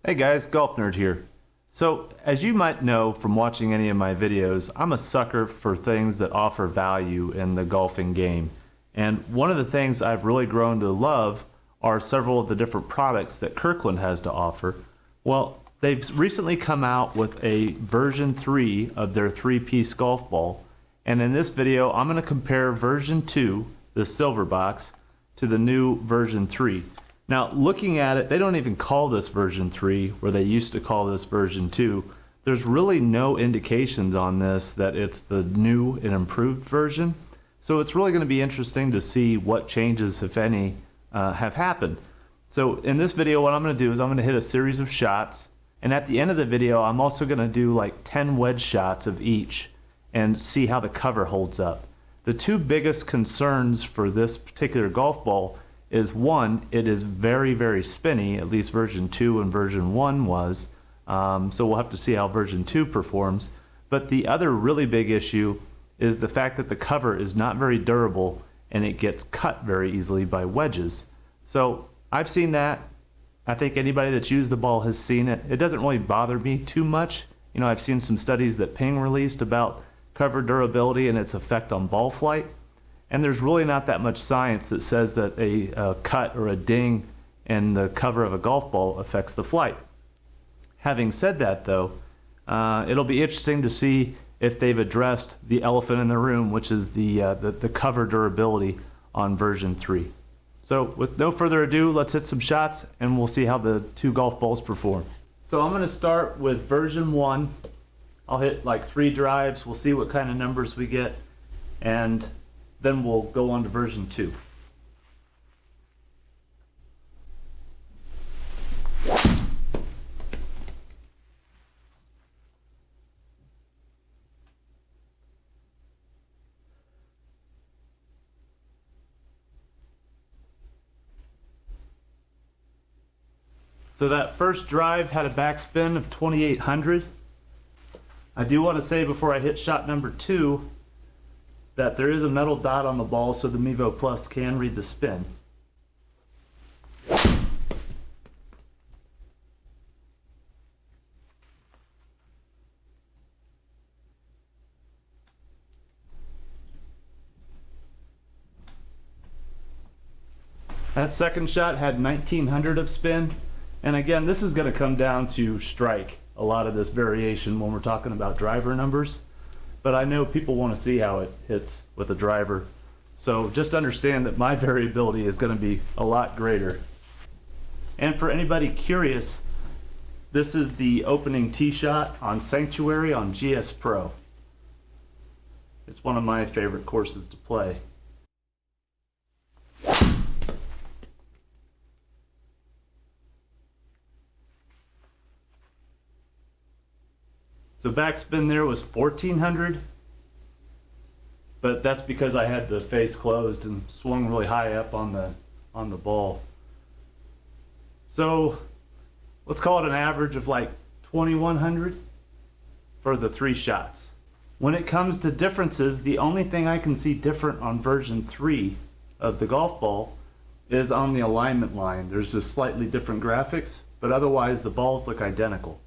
Hey guys, Golf Nerd here. So, as you might know from watching any of my videos, I'm a sucker for things that offer value in the golfing game. And one of the things I've really grown to love are several of the different products that Kirkland has to offer. Well, they've recently come out with a version 3 of their 3-piece golf ball. And in this video, I'm going to compare version 2, the silver box, to the new version 3. Now, looking at it, they don't even call this version 3, where they used to call this version 2. There's really no indications on this that it's the new and improved version. So it's really going to be interesting to see what changes, if any, have happened. So in this video, what I'm going to do is I'm going to hit a series of shots. And at the end of the video, I'm also going to do like 10 wedge shots of each and see how the cover holds up. The two biggest concerns for this particular golf ball is one, it is very, very spinny, at least version 2 and version 1 was. So we'll have to see how version 2 performs. But the other really big issue is the fact that the cover is not very durable and it gets cut very easily by wedges. So I've seen that. I think anybody that's used the ball has seen it. It doesn't really bother me too much. You know, I've seen some studies that Ping released about cover durability and its effect on ball flight. And there's really not that much science that says that a cut or a ding in the cover of a golf ball affects the flight. Having said that, though, it'll be interesting to see if they've addressed the elephant in the room, which is the cover durability on version 3. So with no further ado, let's hit some shots and we'll see how the two golf balls perform. So I'm going to start with version 1. I'll hit like 3 drives. We'll see what kind of numbers we get. And then we'll go on to version 2. So that first drive had a backspin of 2,800. I do want to say before I hit shot number 2 that there is a metal dot on the ball so the Mevo Plus can read the spin. That second shot had 1,900 of spin, and again, this is going to come down to strike, a lot of this variation when we're talking about driver numbers. But I know people want to see how it hits with a driver. So just understand that my variability is going to be a lot greater. And for anybody curious, this is the opening tee shot on Sanctuary on GS Pro. It's one of my favorite courses to play. So backspin there was 1,400, but that's because I had the face closed and swung really high up on the ball. So let's call it an average of like 2,100 for the 3 shots. When it comes to differences, the only thing I can see different on version 3 of the golf ball is on the alignment line. There's just slightly different graphics, but otherwise the balls look identical.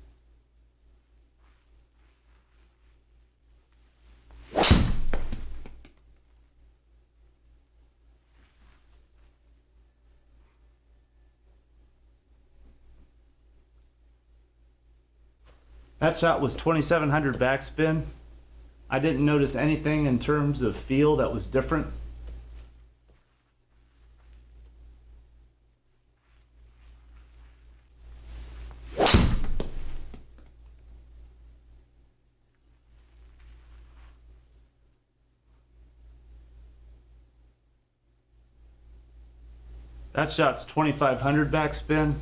That shot was 2,700 backspin. I didn't notice anything in terms of feel that was different. That shot's 2,500 backspin.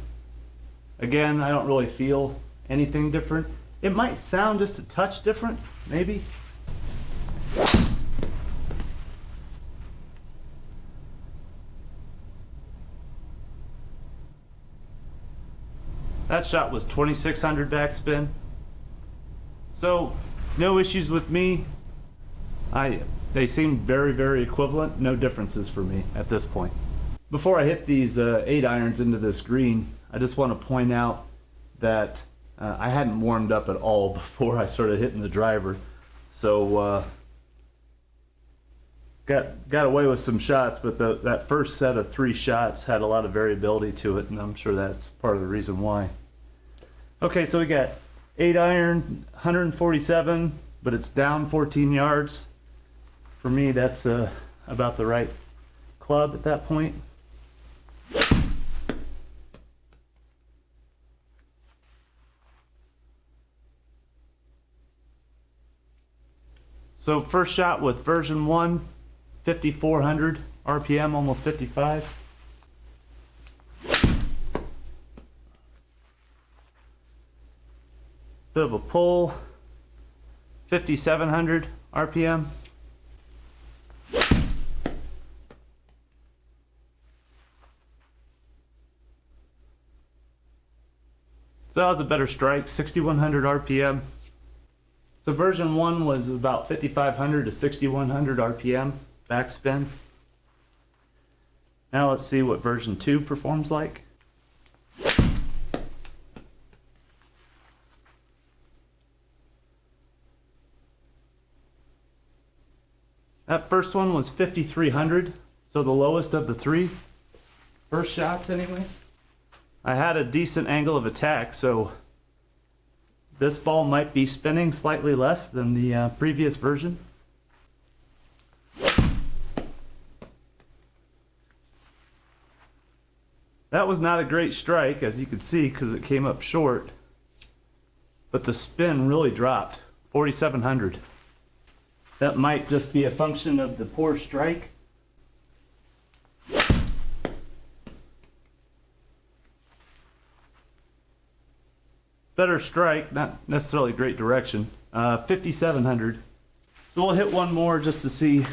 Again, I don't really feel anything different. It might sound just a touch different, maybe. That shot was 2,600 backspin. So, no issues with me. They seem very, very equivalent. No differences for me at this point. Before I hit these 8 irons into this green, I just want to point out that I hadn't warmed up at all before I started hitting the driver. So got away with some shots, but that first set of 3 shots had a lot of variability to it, and I'm sure that's part of the reason why. Okay, so we got 8 iron, 147, but it's down 14 yards. For me, that's about the right club at that point. So first shot with version 1, 5,400 RPM, almost 55. Bit of a pull, 5,700 RPM. So that was a better strike, 6,100 RPM. So version 1 was about 5,500 to 6,100 RPM backspin. Now let's see what version 2 performs like. That first one was 5,300, so the lowest of the 3 first shots anyway. I had a decent angle of attack, so this ball might be spinning slightly less than the previous version. That was not a great strike, as you can see, because it came up short. But the spin really dropped, 4,700. That might just be a function of the poor strike. Better strike, not necessarily great direction. 5,700. So we'll hit one more just to see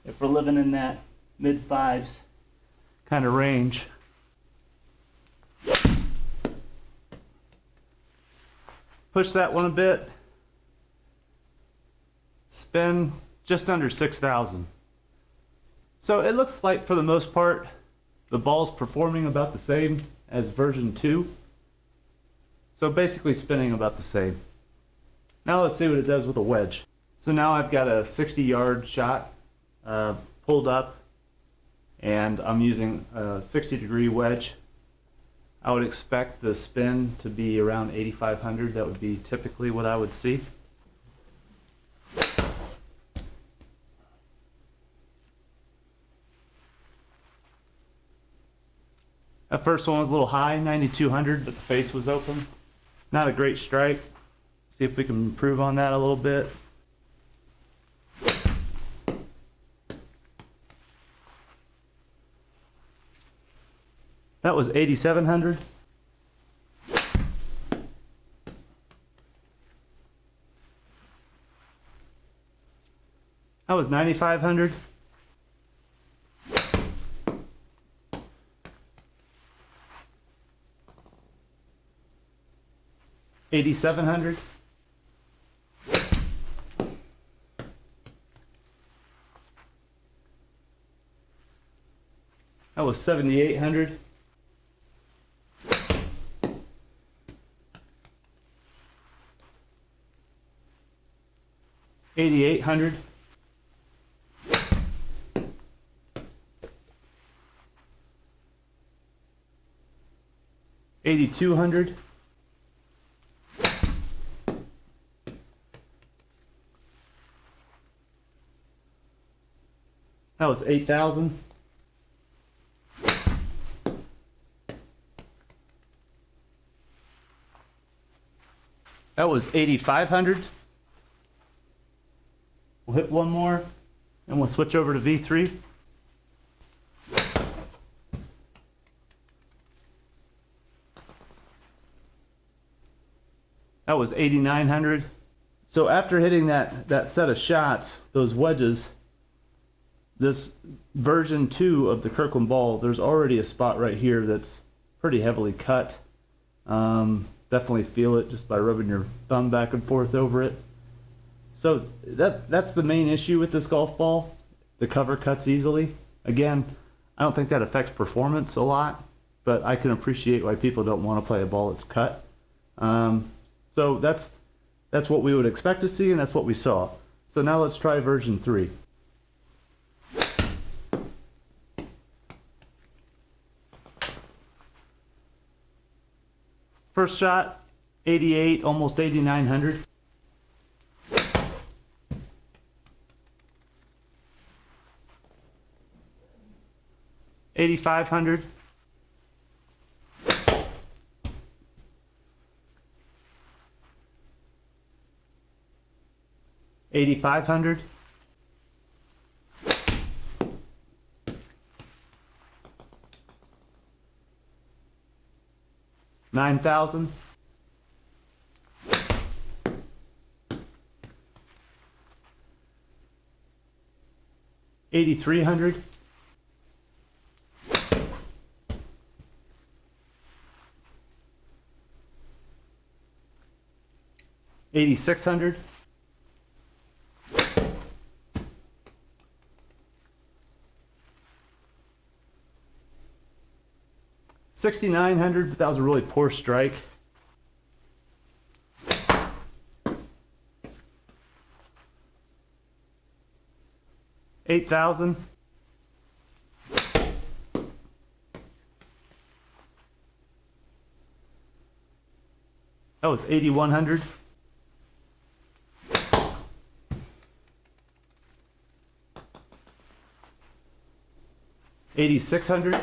if we're living in that mid-5s kind of range. Push that one a bit. Spin just under 6,000. So it looks like for the most part the ball's performing about the same as version 2. So basically spinning about the same. Now let's see what it does with a wedge. So now I've got a 60-yard shot pulled up, and I'm using a 60-degree wedge. I would expect the spin to be around 8,500. That would be typically what I would see. That first one was a little high, 9,200, but the face was open. Not a great strike. See if we can improve on that a little bit. That was 8,700. That was 9,500. $8,700. That was 7,800. $8,800. $8,200. That was 8,000. That was 8,500. We'll hit one more, and we'll switch over to V3. That was 8,900. So after hitting that set of shots, those wedges, this version 2 of the Kirkland ball, there's already a spot right here that's pretty heavily cut. Definitely feel it just by rubbing your thumb back and forth over it. So that's the main issue with this golf ball. The cover cuts easily. Again, I don't think that affects performance a lot, but I can appreciate why people don't want to play a ball that's cut. So that's what we would expect to see, and that's what we saw. So now let's try version 3. First shot, 88, almost 8,900. $8,500. $8,500. $9,000. $8,300. $8,600. $6,900, but that was a really poor strike. $8,000. That was $8,100. $8,600.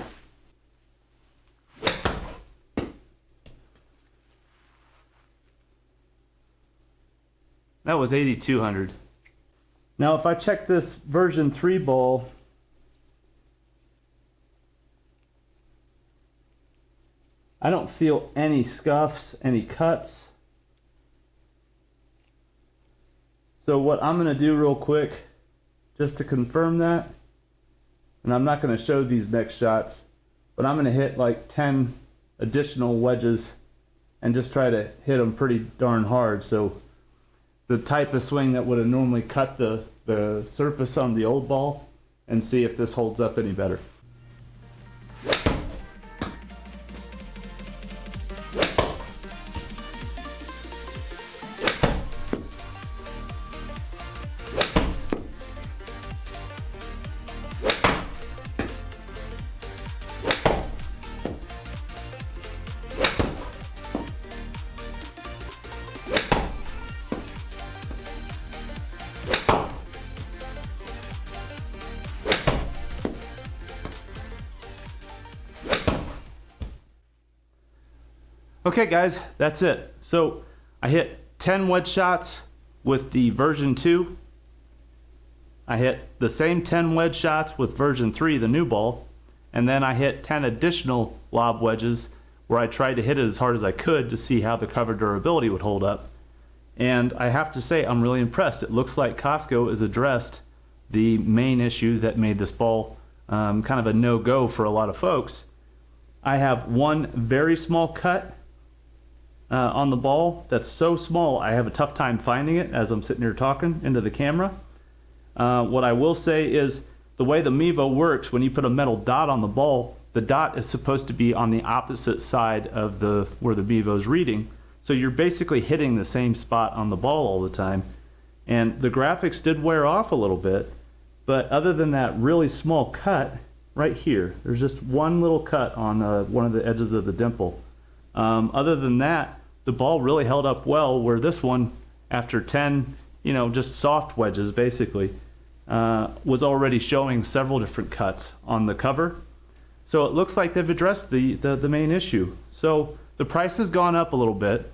That was $8,200. Now if I check this version 3 ball, I don't feel any scuffs, any cuts. So what I'm going to do real quick, just to confirm that, and I'm not going to show these next shots, but I'm going to hit like 10 additional wedges and just try to hit them pretty darn hard. So the type of swing that would have normally cut the surface on the old ball, and see if this holds up any better. Okay guys, that's it. So I hit 10 wedge shots with the version 2. I hit the same 10 wedge shots with version 3, the new ball. And then I hit 10 additional lob wedges where I tried to hit it as hard as I could to see how the cover durability would hold up. And I have to say, I'm really impressed. It looks like Costco has addressed the main issue that made this ball kind of a no-go for a lot of folks. I have one very small cut on the ball that's so small I have a tough time finding it as I'm sitting here talking into the camera. What I will say is the way the Mevo works, when you put a metal dot on the ball, the dot is supposed to be on the opposite side of where the Mevo's reading. So you're basically hitting the same spot on the ball all the time. And the graphics did wear off a little bit, but other than that really small cut right here, there's just one little cut on one of the edges of the dimple. Other than that, the ball really held up well, where this one, after 10, just soft wedges basically, was already showing several different cuts on the cover. So it looks like they've addressed the main issue. So the price has gone up a little bit.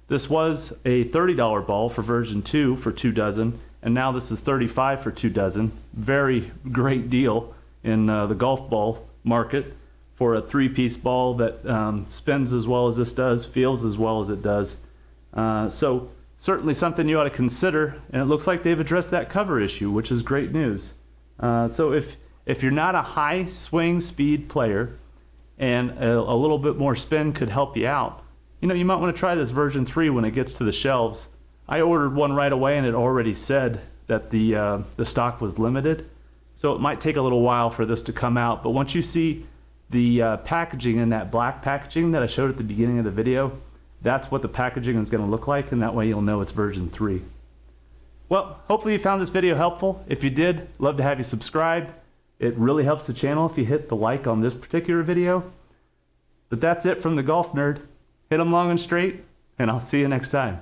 This was a $30 ball for version 2 for 2 dozen, and now this is $35 for 2 dozen. Very great deal in the golf ball market for a 3-piece ball that spins as well as this does, feels as well as it does. So certainly something you ought to consider, and it looks like they've addressed that cover issue, which is great news. So if you're not a high swing speed player and a little bit more spin could help you out, you might want to try this version 3 when it gets to the shelves. I ordered one right away and it already said that the stock was limited. So it might take a little while for this to come out, but once you see the packaging in that black packaging that I showed at the beginning of the video, that's what the packaging is going to look like, and that way you'll know it's version 3. Well, hopefully you found this video helpful. If you did, love to have you subscribe. It really helps the channel if you hit the like on this particular video. But that's it from the Golf Nerd. Hit 'em long and straight, and I'll see you next time.